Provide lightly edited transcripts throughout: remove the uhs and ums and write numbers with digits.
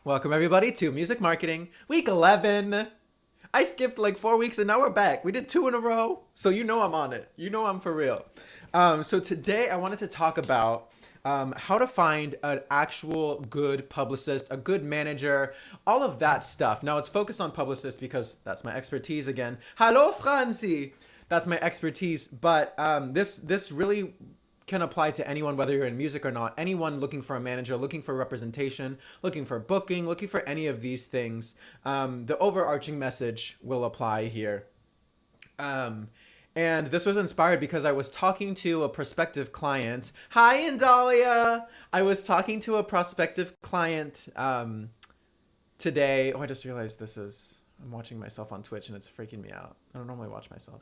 Welcome everybody to Music Marketing Week 11. I skipped like 4 weeks and now we're back. We did 2 in a row, so you know I'm on it. You know I'm for real. So today I wanted to talk about how to find an actual good publicist, a good manager, all of that stuff. Now it's focused on Publicist because that's my expertise again. Hello, Franzi! That's my expertise, but this really can apply to anyone, whether you're in music or not. Anyone looking for a manager, looking for representation, looking for booking, looking for any of these things. The overarching message will apply here. And this was inspired because I was talking to a prospective client. Hi, Indalia! I was talking to a prospective client today. Oh, I just realized I'm watching myself on Twitch and it's freaking me out. I don't normally watch myself.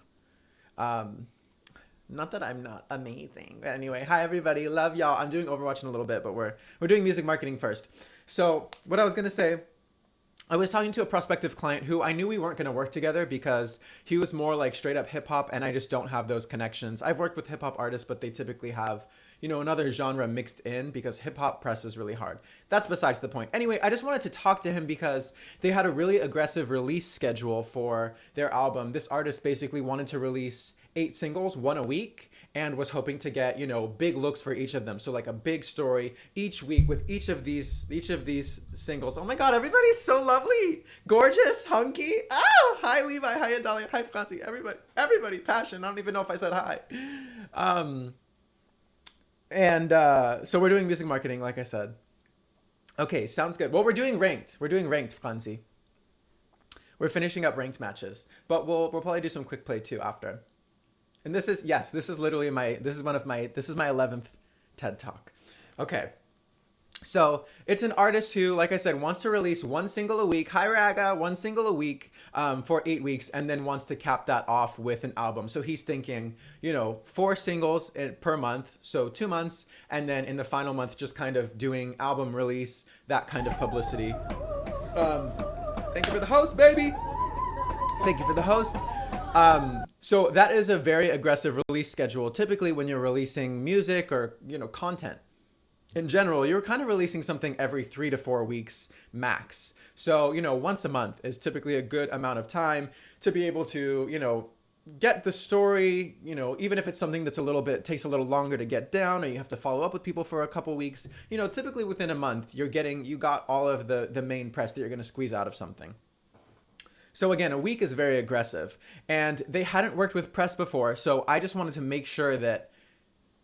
Not that I'm not amazing. But anyway, hi everybody. Love y'all. I'm doing Overwatch in a little bit, but we're doing music marketing first. So what I was going to say, I was talking to a prospective client who I knew we weren't going to work together because he was more like straight up hip hop and I just don't have those connections. I've worked with hip hop artists, but they typically have, another genre mixed in because hip hop press is really hard. That's besides the point. Anyway, I just wanted to talk to him because they had a really aggressive release schedule for their album. This artist basically wanted to release 8 singles, 1 a week, and was hoping to get, big looks for each of them. So like a big story each week with each of these singles. Oh my God, everybody's so lovely, gorgeous, hunky. Oh, hi Levi, hi Adalia, hi Franzi, everybody, passion. I don't even know if I said hi. So we're doing music marketing, like I said. Okay, sounds good. Well, we're doing ranked, Franzi. We're finishing up ranked matches, but we'll probably do some quick play too after. And this is literally my 11th TED Talk. Okay. So it's an artist who, like I said, wants to release 1 single a week. Hi Raga, 1 single a week for 8 weeks, and then wants to cap that off with an album. So he's thinking, 4 singles per month, so 2 months, and then in the final month, just kind of doing album release, that kind of publicity. Thank you for the host, baby. Thank you for the host. So that is a very aggressive release schedule. Typically when you're releasing music or, content in general, you're kind of releasing something every 3 to 4 weeks max. So, once a month is typically a good amount of time to be able to, get the story, even if it's something that's takes a little longer to get down or you have to follow up with people for a couple weeks, typically within a month, you got all of the main press that you're going to squeeze out of something. So again, a week is very aggressive and they hadn't worked with press before. So I just wanted to make sure that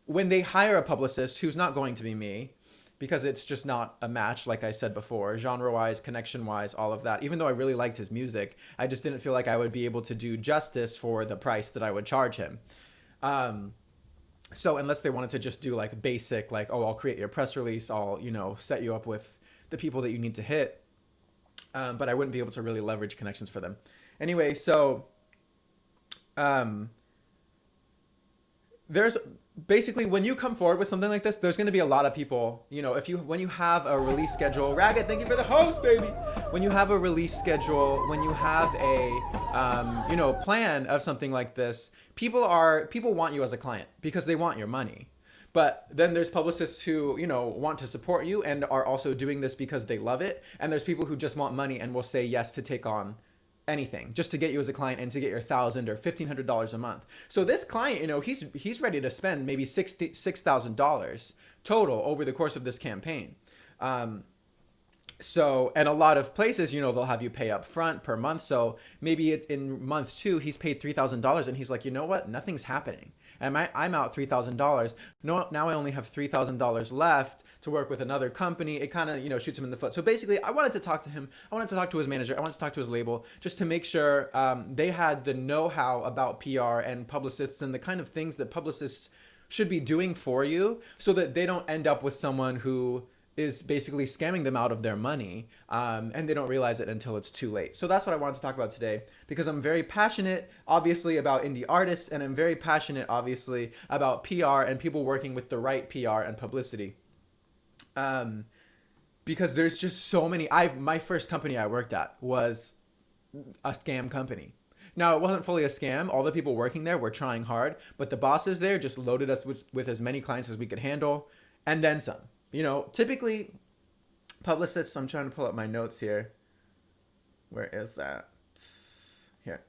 when they hire a publicist, who's not going to be me, because it's just not a match, like I said before, genre-wise, connection-wise, all of that. Even though I really liked his music, I just didn't feel like I would be able to do justice for the price that I would charge him. So unless they wanted to just do like basic, like, oh, I'll create your press release, I'll, set you up with the people that you need to hit. But I wouldn't be able to really leverage connections for them. Anyway, so there's basically, when you come forward with something like this, there's going to be a lot of people, when you have a release schedule, Ragged, thank you for the host, baby. When you have a release schedule, when you have a, plan of something like this, people want you as a client because they want your money. But then there's publicists who, want to support you and are also doing this because they love it. And there's people who just want money and will say yes to take on anything just to get you as a client and to get your $1,000 or $1,500 a month. So this client, he's ready to spend maybe $6,000 total over the course of this campaign. So, and a lot of places, they'll have you pay up front per month. So maybe in month 2, he's paid $3,000 and he's like, you know what? Nothing's happening. And I'm out $3,000. No, now I only have $3,000 left to work with another company. It kind of, shoots him in the foot. So basically, I wanted to talk to him. I wanted to talk to his manager. I wanted to talk to his label just to make sure they had the know-how about PR and publicists and the kind of things that publicists should be doing for you so that they don't end up with someone who is basically scamming them out of their money, and they don't realize it until it's too late. So that's what I wanted to talk about today, because I'm very passionate, obviously, about indie artists, and I'm very passionate, obviously, about PR and people working with the right PR and publicity. Because there's just so many. My first company I worked at was a scam company. Now, it wasn't fully a scam. All the people working there were trying hard, but the bosses there just loaded us with as many clients as we could handle, and then some. Typically Publicists, I'm trying to pull up my notes here. Where is that? Here.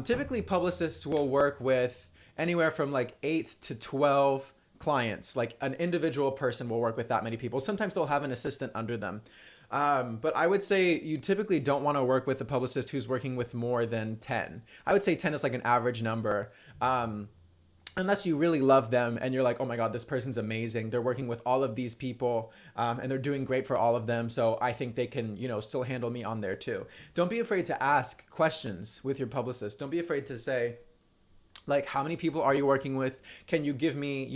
Typically, publicists will work with anywhere from like 8 to 12 clients. Like an individual person will work with that many people. Sometimes they'll have an assistant under them. But I would say you typically don't want to work with a publicist who's working with more than 10. I would say 10 is like an average number. Unless you really love them and you're like, oh my God, this person's amazing. They're working with all of these people and they're doing great for all of them. So I think they can, still handle me on there too. Don't be afraid to ask questions with your publicist. Don't be afraid to say, like, how many people are you working with? Can you give me,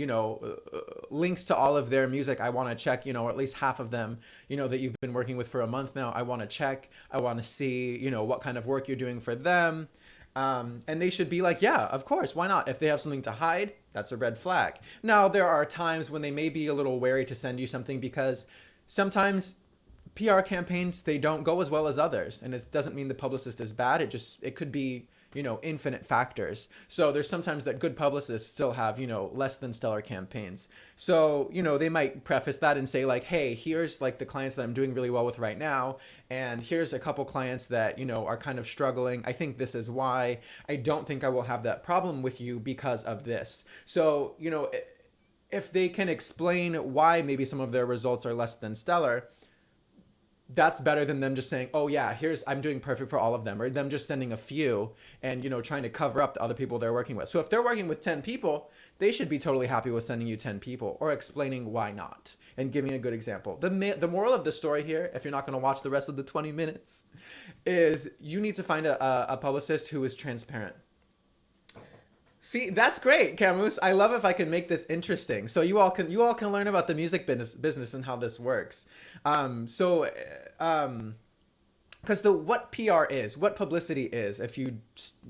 links to all of their music? I want to check, or at least half of them, that you've been working with for a month now. I want to check. I want to see, what kind of work you're doing for them. And they should be like, yeah, of course, why not? If they have something to hide, that's a red flag. Now, there are times when they may be a little wary to send you something because sometimes PR campaigns, they don't go as well as others. And it doesn't mean the publicist is bad. It could be, infinite factors. So there's sometimes that good publicists still have, less than stellar campaigns. So, they might preface that and say like, hey, here's like the clients that I'm doing really well with right now. And here's a couple clients that, are kind of struggling. I think this is why. I don't think I will have that problem with you because of this. So, if they can explain why maybe some of their results are less than stellar, that's better than them just saying, oh yeah, I'm doing perfect for all of them, or them just sending a few and, trying to cover up the other people they're working with. So if they're working with 10 people, they should be totally happy with sending you 10 people or explaining why not and giving a good example. The moral of the story here, if you're not going to watch the rest of the 20 minutes, is you need to find a publicist who is transparent. See, that's great, Camus. I love if I can make this interesting. So you all can learn about the music business and how this works. Because what PR is, what publicity is, if you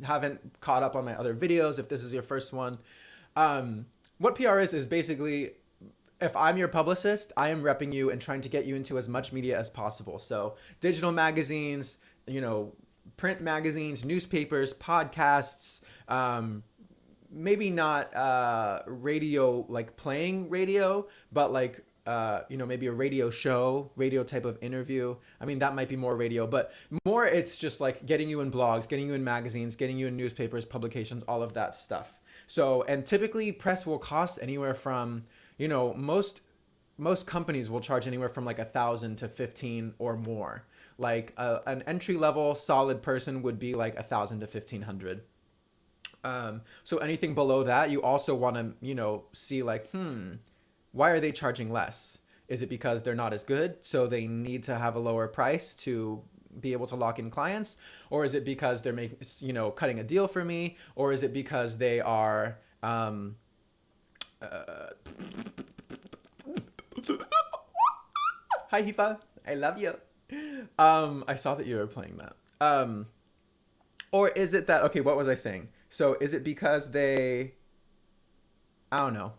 haven't caught up on my other videos, if this is your first one, what PR is basically, if I'm your publicist, I am repping you and trying to get you into as much media as possible. So digital magazines, print magazines, newspapers, podcasts, maybe not radio, like playing radio, but like maybe a radio show, radio type of interview. I mean, that might be more radio, but more it's just like getting you in blogs, getting you in magazines, getting you in newspapers, publications, all of that stuff. So, and typically press will cost anywhere from, most companies will charge anywhere from like 1,000 to 15 or more. Like an entry level solid person would be like 1,000 to 1,500. So anything below that, you also want to, see like, why are they charging less? Is it because they're not as good, so they need to have a lower price to be able to lock in clients? Or is it because they're making, cutting a deal for me? Or is it because they are, hi Hifa, I love you. I saw that you were playing that. Or is it that, okay, what was I saying? So is it because I don't know.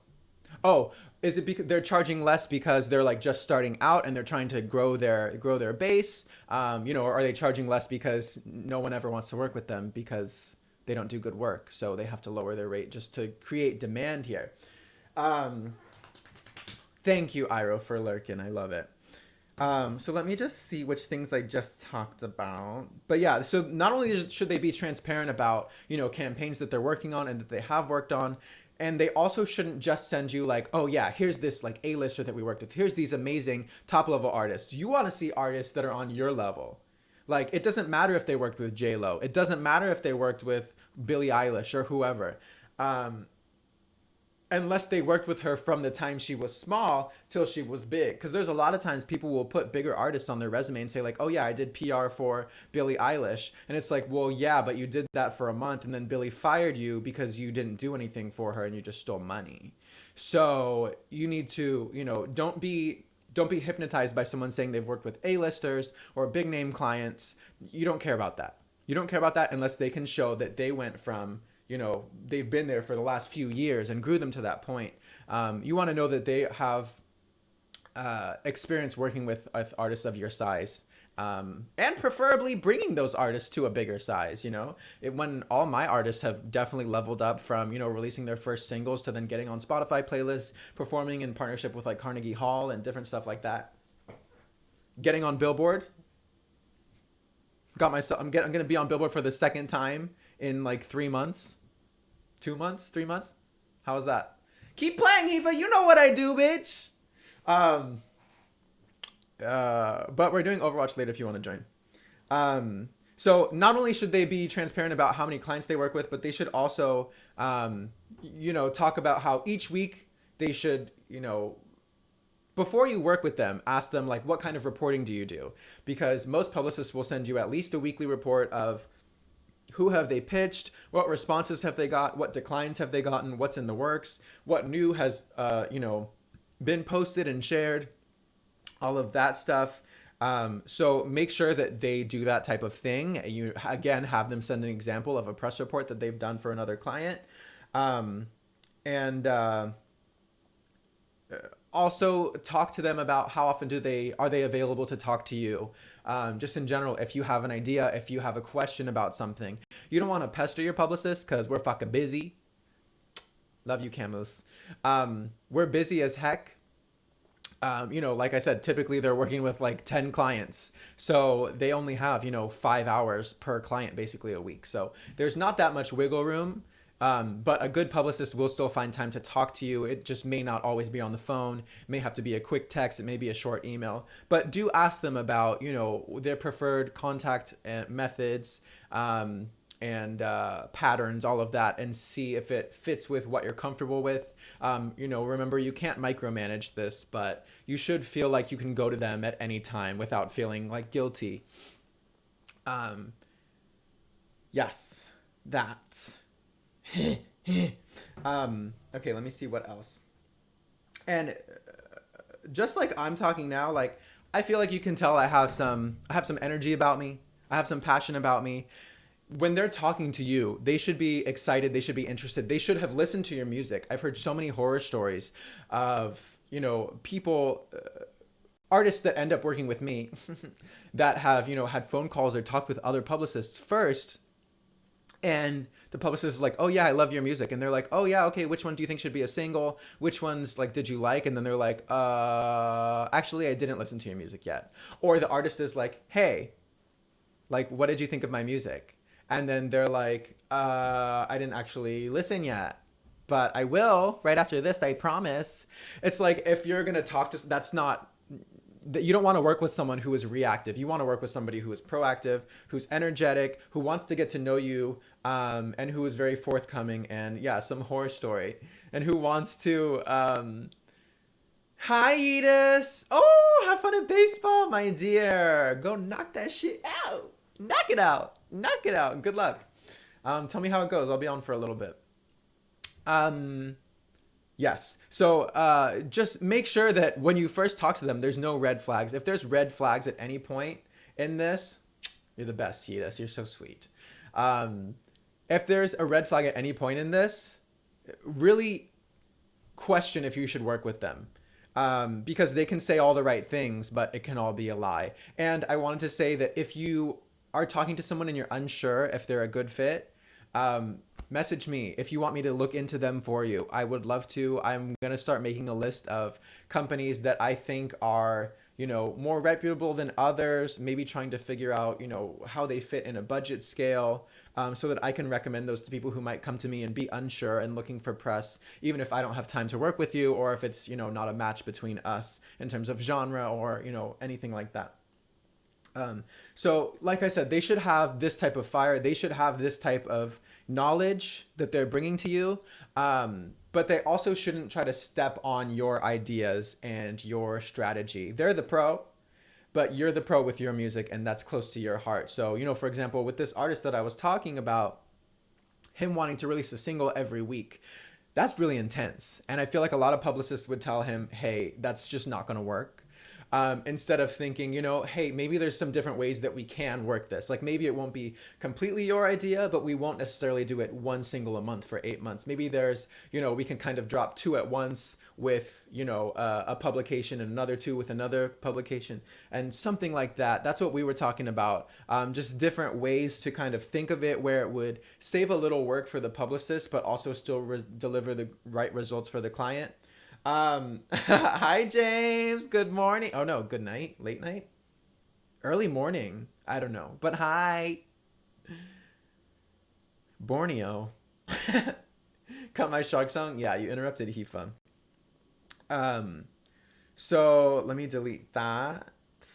Oh, is it because they're charging less because they're like just starting out and they're trying to grow their base? Or are they charging less because no one ever wants to work with them because they don't do good work? So they have to lower their rate just to create demand here. Thank you, Iro, for lurking. I love it. So let me just see which things I just talked about. But yeah, so not only should they be transparent about, campaigns that they're working on and that they have worked on, and they also shouldn't just send you like, oh yeah, here's this like A-lister that we worked with. Here's these amazing top level artists. You want to see artists that are on your level. Like, it doesn't matter if they worked with J-Lo. It doesn't matter if they worked with Billie Eilish or whoever. Unless they worked with her from the time she was small till she was big. Because there's a lot of times people will put bigger artists on their resume and say like, oh yeah, I did PR for Billie Eilish. And it's like, well, yeah, but you did that for a month and then Billie fired you because you didn't do anything for her and you just stole money. So you need to, don't be hypnotized by someone saying they've worked with A-listers or big name clients. You don't care about that. You don't care about that unless they can show that they went from, they've been there for the last few years and grew them to that point. You want to know that they have experience working with artists of your size, and preferably bringing those artists to a bigger size. When all my artists have definitely leveled up from, releasing their first singles to then getting on Spotify playlists, performing in partnership with like Carnegie Hall and different stuff like that. getting on Billboard. Got myself. I'm gonna be on Billboard for the second time in like 3 months, 2 months, 3 months. How was that? Keep playing, Eva. You know what I do, bitch. But we're doing Overwatch later if you want to join. So not only should they be transparent about how many clients they work with, but they should also, talk about how each week they should, before you work with them, ask them like, what kind of reporting do you do? Because most publicists will send you at least a weekly report of who have they pitched, what responses have they got, what declines have they gotten, what's in the works, what new has, been posted and shared, all of that stuff. So make sure that they do that type of thing. You, again, have them send an example of a press report that they've done for another client. Also talk to them about how often are they available to talk to you. Just in general, if you have an idea, if you have a question about something, you don't want to pester your publicist because we're fucking busy. Love you, Camus. We're busy as heck. Like I said, typically they're working with like 10 clients. So they only have, 5 hours per client basically a week. So there's not that much wiggle room. But a good publicist will still find time to talk to you. It just may not always be on the phone. It may have to be a quick text. It may be a short email. But do ask them about, their preferred contact methods and patterns, all of that, and see if it fits with what you're comfortable with. Remember, you can't micromanage this, but you should feel like you can go to them at any time without feeling like guilty. Yes, that. Okay, let me see what else. And just like I'm talking now, like I feel like you can tell I have some energy about me. I have some passion about me. When they're talking to you, they should be excited. They should be interested. They should have listened to your music. I've heard so many horror stories of, people, artists that end up working with me that have, had phone calls or talked with other publicists first. And the publicist is like, oh yeah, I love your music. And they're like, oh yeah, okay, which one do you think should be a single? Which ones like did you like? And then they're like, actually I didn't listen to your music yet. Or the artist is like, hey, like what did you think of my music? And then they're like, I didn't actually listen yet, but I will right after this, I promise. It's like, if you're gonna talk to, that's not, you don't want to work with someone who is reactive. You want to work with somebody who is proactive, who's energetic, who wants to get to know you, and who is very forthcoming, and yeah, some horror story, and who wants to, hi Edis. Oh, have fun at baseball, my dear. Go knock that shit out. Knock it out. Knock it out. Good luck. Tell me how it goes. I'll be on for a little bit. Yes. So just make sure that when you first talk to them, there's no red flags. If there's red flags at any point in this, you're the best, Cetus. You're so sweet. If there's a red flag at any point in this, really question if you should work with them. Because they can say all the right things, but it can all be a lie. And I wanted to say that if you are talking to someone and you're unsure if they're a good fit, message me if you want me to look into them for you. I would love to. I'm going to start making a list of companies that I think are, more reputable than others, maybe trying to figure out, how they fit in a budget scale, so that I can recommend those to people who might come to me and be unsure and looking for press, even if I don't have time to work with you, or if it's, not a match between us in terms of genre or, anything like that. So like I said, they should have this type of fire. They should have this type of knowledge that they're bringing to you. But they also shouldn't try to step on your ideas and your strategy. They're the pro, but you're the pro with your music, and that's close to your heart. So, for example, with this artist that I was talking about, him wanting to release a single every week, that's really intense. And I feel like a lot of publicists would tell him, hey, that's just not going to work. Instead of thinking, hey, maybe there's some different ways that we can work this. Like maybe it won't be completely your idea, but we won't necessarily do it one single a month for 8 months. Maybe there's, we can kind of drop 2 at once with, a publication and another 2 with another publication and something like that. That's what we were talking about. Just different ways to kind of think of it where it would save a little work for the publicist, but also still deliver the right results for the client. Hi James, good morning. Oh no, good night, late night. Early morning. I don't know. But hi, Borneo. Cut my shark song. Yeah, you interrupted Hifa. Um, so let me delete that.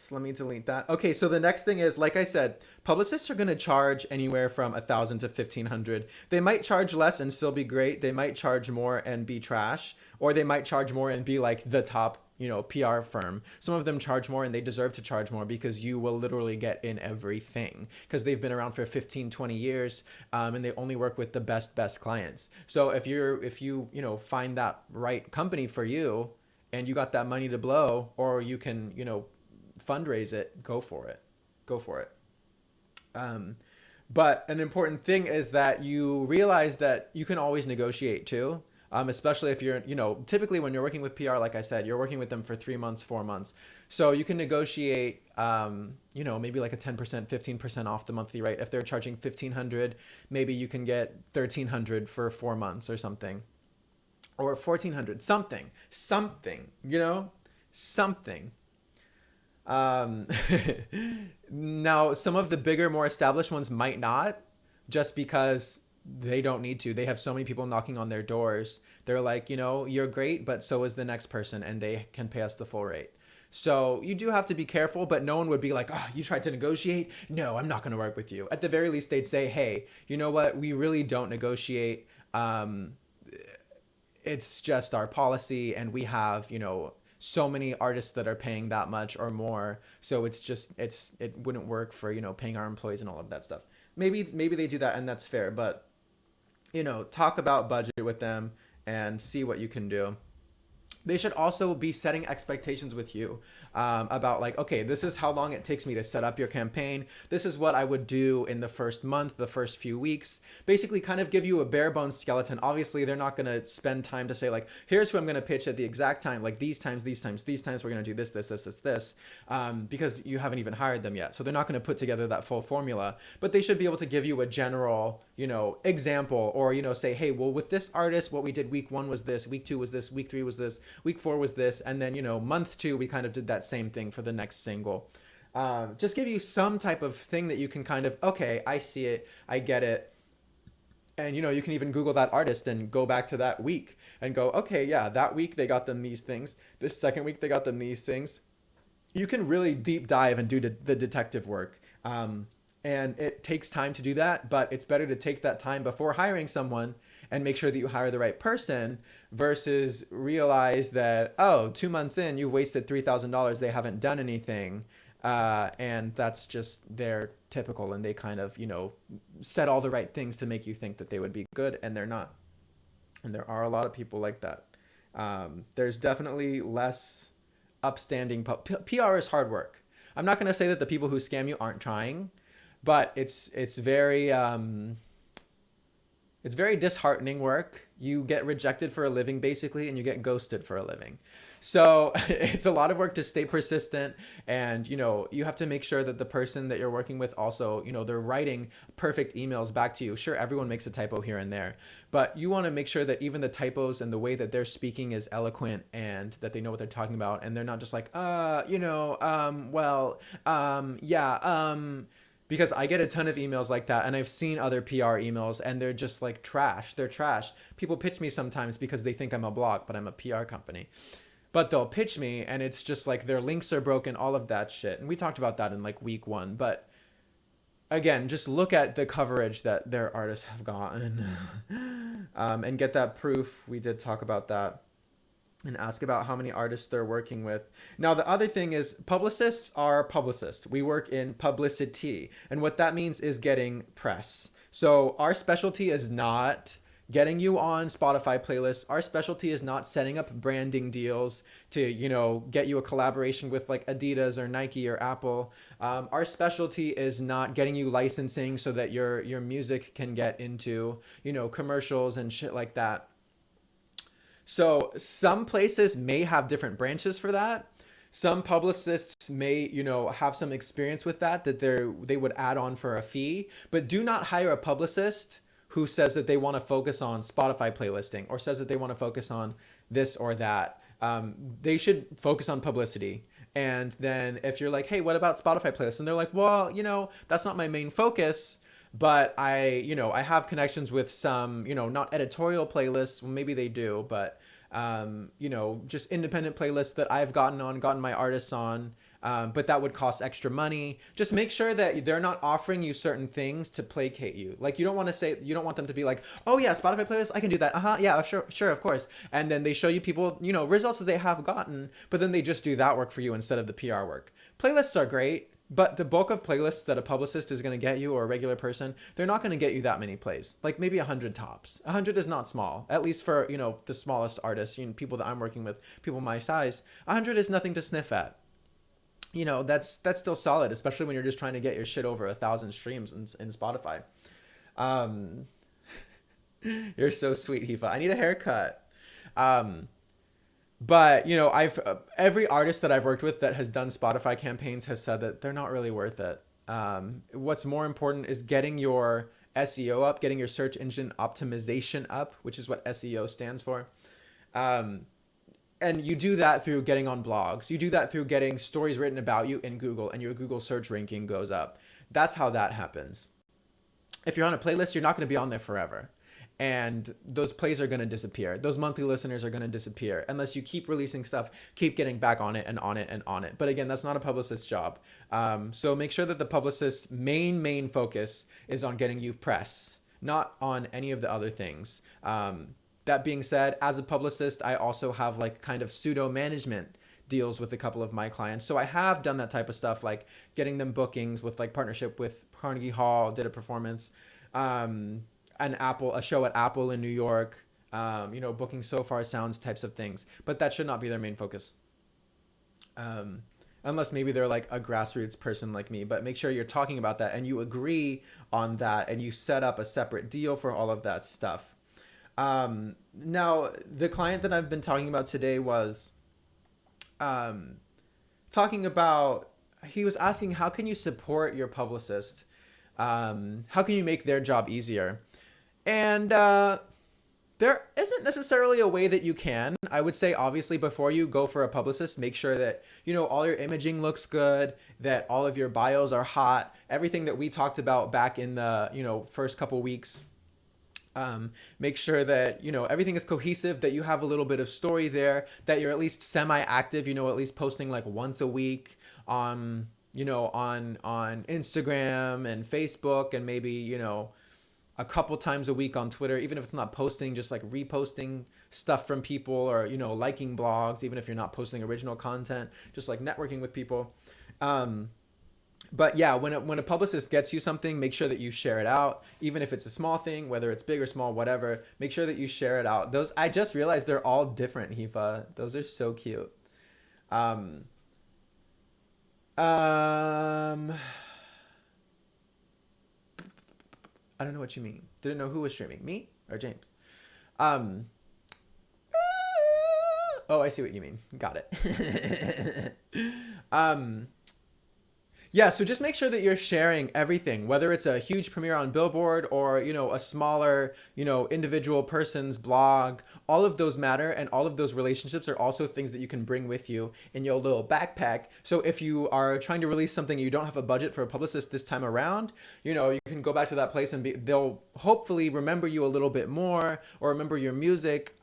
Let me delete that. Okay, so the next thing is, like I said, publicists are going to charge anywhere from 1,000 to 1,500. They might charge less and still be great. They might charge more and be trash, or they might charge more and be like the top, PR firm. Some of them charge more and they deserve to charge more because you will literally get in everything because they've been around for 15, 20 years, and they only work with the best clients. So if you find that right company for you and you got that money to blow, or you can, fundraise it, go for it. Go for it. But an important thing is that you realize that you can always negotiate too. Especially if you're, typically when you're working with PR, like I said, you're working with them for 3 months, 4 months. So you can negotiate, maybe like a 10%, 15% off the monthly rate. If they're charging 1,500, maybe you can get 1,300 for 4 months or something, or 1,400, something, something. Um, Now, some of the bigger, more established ones might not, just because they don't need to. They have so many people knocking on their doors. They're like, you're great, but so is the next person, and they can pay us the full rate. So you do have to be careful, but no one would be like, oh, you tried to negotiate? No, I'm not going to work with you. At the very least, they'd say, hey, you know what? We really don't negotiate. It's just our policy, and we have, so many artists that are paying that much or more. So it wouldn't work for, paying our employees and all of that stuff. Maybe they do that, and that's fair, but talk about budget with them and see what you can do. They should also be setting expectations with you, about like, okay, this is how long it takes me to set up your campaign. This is what I would do in the first month, the first few weeks. Basically kind of give you a bare bones skeleton. Obviously, they're not going to spend time to say like, here's who I'm going to pitch at the exact time, like these times, we're going to do this, because you haven't even hired them yet. So they're not going to put together that full formula, but they should be able to give you a general, example, or, say, hey, well, with this artist, what we did week 1 was this, week 2 was this, week 3 was this, week 4 was this, and then, month 2, we kind of did that same thing for the next single. Just give you some type of thing that you can kind of, okay, I see it, I get it. And, you can even Google that artist and go back to that week and go, okay, yeah, that week they got them these things. This second week they got them these things. You can really deep dive and do the detective work. And it takes time to do that, but it's better to take that time before hiring someone and make sure that you hire the right person versus realize that, 2 months in, you've wasted $3,000. They haven't done anything. And that's just their typical, and they kind of, said all the right things to make you think that they would be good, and they're not. And there are a lot of people like that. There's definitely less upstanding. PR is hard work. I'm not going to say that the people who scam you aren't trying, but it's very disheartening work. You get rejected for a living, basically, and you get ghosted for a living. So it's a lot of work to stay persistent, and you have to make sure that the person that you're working with also, they're writing perfect emails back to you. Sure, everyone makes a typo here and there, but you want to make sure that even the typos and the way that they're speaking is eloquent, and that they know what they're talking about, and they're not just like, because I get a ton of emails like that, and I've seen other PR emails, and they're just like trash. They're trash. People pitch me sometimes because they think I'm a blog, but I'm a PR company. But they'll pitch me, and it's just like their links are broken, all of that shit. And we talked about that in like week 1. But again, just look at the coverage that their artists have gotten, and get that proof. We did talk about that. And ask about how many artists they're working with. Now, the other thing is publicists are publicists. We work in publicity. And what that means is getting press. So our specialty is not getting you on Spotify playlists. Our specialty is not setting up branding deals to, get you a collaboration with like Adidas or Nike or Apple. Our specialty is not getting you licensing so that your music can get into, commercials and shit like that. So some places may have different branches for that. Some publicists may, have some experience with that they would add on for a fee, but do not hire a publicist who says that they want to focus on Spotify playlisting or says that they want to focus on this or that. They should focus on publicity. And then if you're like, hey, what about Spotify playlists? And they're like, well, that's not my main focus, but I have connections with some, not editorial playlists. Well, maybe they do, but, just independent playlists that I've gotten my artists on. But that would cost extra money. Just make sure that they're not offering you certain things to placate you. Like you don't want them to be like, oh yeah, Spotify playlist, I can do that. Yeah, sure, of course. And then they show you people, results that they have gotten, but then they just do that work for you instead of the PR work. Playlists are great, but the bulk of playlists that a publicist is going to get you, or a regular person, they're not going to get you that many plays. Like maybe 100 tops. 100 is not small, at least for, the smallest artists, people that I'm working with, people my size. 100 is nothing to sniff at. That's still solid, especially when you're just trying to get your shit over 1,000 streams in Spotify. You're so sweet, Hifa. I need a haircut. But every artist that I've worked with that has done Spotify campaigns has said that they're not really worth it. What's more important is getting your SEO up, getting your search engine optimization up, which is what SEO stands for. And you do that through getting on blogs. You do that through getting stories written about you in Google, and your Google search ranking goes up. That's how that happens. If you're on a playlist, you're not going to be on there forever. And those plays are going to disappear. Those monthly listeners are going to disappear unless you keep releasing stuff, keep getting back on it and on it and on it. But again, that's not a publicist's job. So make sure that the publicist's main focus is on getting you press, not on any of the other things. That being said, as a publicist, I also have like kind of pseudo management deals with a couple of my clients. So I have done that type of stuff, like getting them bookings with like partnership with Carnegie Hall, did a performance, a show at Apple in New York, booking So Far Sounds types of things. But that should not be their main focus. Unless maybe they're like a grassroots person like me, but make sure you're talking about that and you agree on that and you set up a separate deal for all of that stuff. Now, the client that I've been talking about today was he was asking, how can you support your publicist? How can you make their job easier? And there isn't necessarily a way that you can. I would say, obviously, before you go for a publicist, make sure that, all your imaging looks good, that all of your bios are hot, everything that we talked about back in the, first couple weeks. Make sure that, everything is cohesive, that you have a little bit of story there, that you're at least semi-active, at least posting like once a week on Instagram and Facebook, and maybe, a couple times a week on Twitter, even if it's not posting, just like reposting stuff from people, or, liking blogs, even if you're not posting original content, just like networking with people. But yeah, when a publicist gets you something, make sure that you share it out, even if it's a small thing, whether it's big or small, whatever. Make sure that you share it out. Those, I just realized they're all different, Hifa. Those are so cute. I don't know what you mean. Didn't know who was streaming, me or James. Oh, I see what you mean. Got it. Yeah, so just make sure that you're sharing everything, whether it's a huge premiere on Billboard or, a smaller, individual person's blog. All of those matter, and all of those relationships are also things that you can bring with you in your little backpack. So if you are trying to release something, you don't have a budget for a publicist this time around, you can go back to that place and they'll hopefully remember you a little bit more, or remember your music,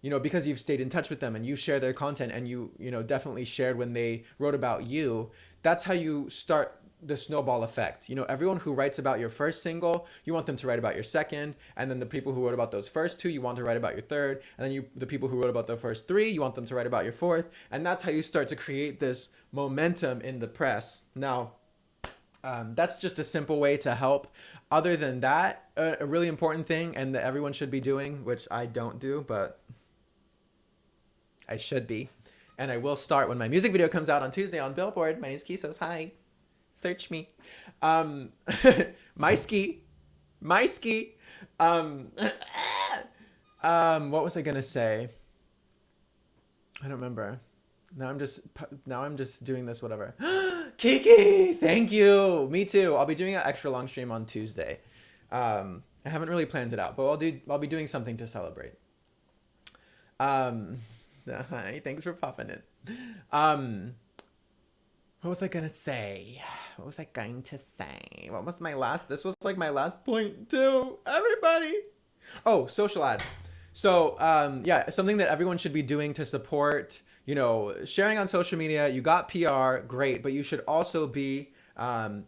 because you've stayed in touch with them and you share their content, and you definitely shared when they wrote about you. That's how you start the snowball effect. Everyone who writes about your first single, you want them to write about your second, and then the people who wrote about those first two, you want to write about your third, and then the people who wrote about the first three, you want them to write about your fourth, and that's how you start to create this momentum in the press. Now, that's just a simple way to help. Other than that, a really important thing, and that everyone should be doing, which I don't do, but I should be. And I will start when my music video comes out on Tuesday on Billboard. My name's Kisos. Hi. Search me. My ski. What was I going to say? I don't remember. Now I'm just doing this, whatever. Kiki, thank you. Me too. I'll be doing an extra long stream on Tuesday. I haven't really planned it out, but I'll be doing something to celebrate. Hi, thanks for popping it. What was I gonna say? What was I going to say? What was my last? This was like my last point too. Everybody. Oh, social ads. So yeah, something that everyone should be doing to support, you know, sharing on social media. You got PR, great, but you should also be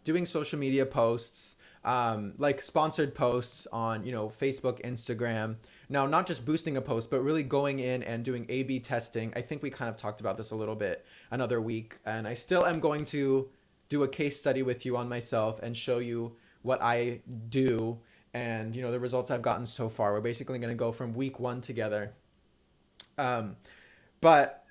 doing social media posts, like sponsored posts on, you know, Facebook, Instagram. Now, not just boosting a post, but really going in and doing A/B testing. I think we kind of talked about this a little bit another week, and I still am going to do a case study with you on myself and show you what I do and, you know, the results I've gotten so far. We're basically going to go from week 1 together. But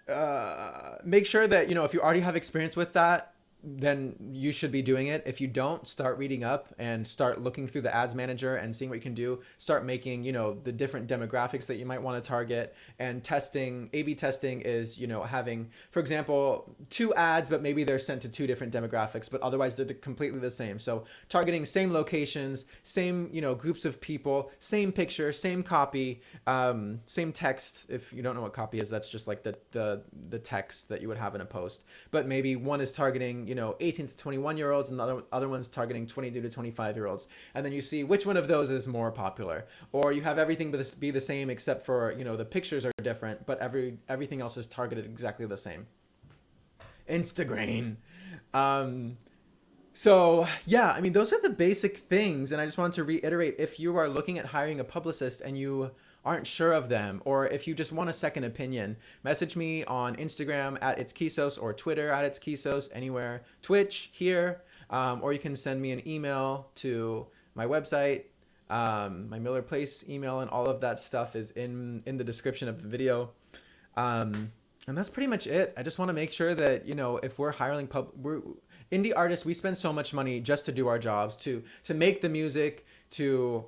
make sure that, you know, if you already have experience with that, then you should be doing it. If you don't, start reading up and start looking through the ads manager and seeing what you can do. Start making, you know, the different demographics that you might want to target, and testing. A/B testing is, you know, having, for example, 2 ads, but maybe they're sent to 2 different demographics, but otherwise they're completely the same. So targeting same locations, same, you know, groups of people, same picture, same copy, same text. If you don't know what copy is, that's just like the text that you would have in a post. But maybe one is targeting, you know, 18 to 21 year olds, and the other one's targeting 22 to 25 year olds. And then you see which one of those is more popular. Or you have everything be the same except for, you know, the pictures are different, but everything else is targeted exactly the same. Instagram. So yeah, I mean, those are the basic things. And I just wanted to reiterate, if you are looking at hiring a publicist and you aren't sure of them, or if you just want a second opinion, message me on Instagram at It's Kisos, or Twitter at It's Kisos, anywhere, Twitch, here, or you can send me an email to my website. My Miller Place email and all of that stuff is in the description of the video. And that's pretty much it. I just want to make sure that, you know, if we're hiring we're indie artists, we spend so much money just to do our jobs, to make the music, to,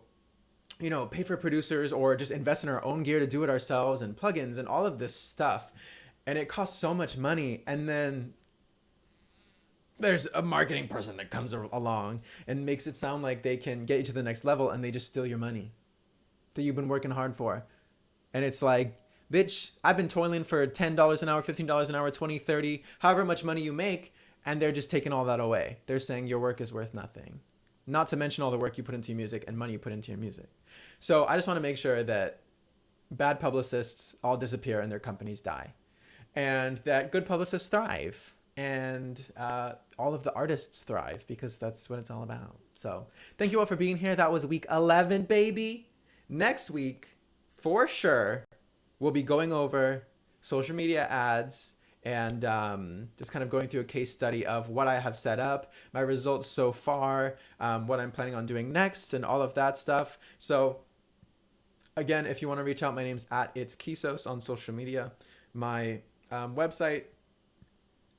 you know, pay for producers, or just invest in our own gear to do it ourselves, and plugins and all of this stuff. And it costs so much money. And then there's a marketing person that comes along and makes it sound like they can get you to the next level, and they just steal your money that you've been working hard for. And it's like, bitch, I've been toiling for $10 an hour, $15 an hour, 20, 30, however much money you make, and they're just taking all that away. They're saying your work is worth nothing. Not to mention all the work you put into your music and money you put into your music. So I just want to make sure that bad publicists all disappear and their companies die, and that good publicists thrive, and all of the artists thrive, because that's what it's all about. So thank you all for being here. That was week 11, baby. Next week, for sure, we'll be going over social media ads, and just kind of going through a case study of what I have set up, my results so far, what I'm planning on doing next, and all of that stuff. So again, if you want to reach out, my name's at It's Kisos on social media. My website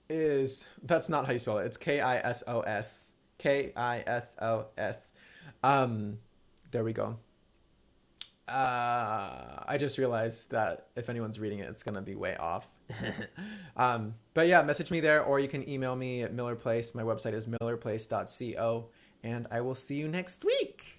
is, that's not how you spell it. It's Kisos. Kisos. There we go. I just realized that if anyone's reading it, it's going to be way off. But yeah, message me there, or you can email me at Miller Place. My website is millerplace.co, and I will see you next week.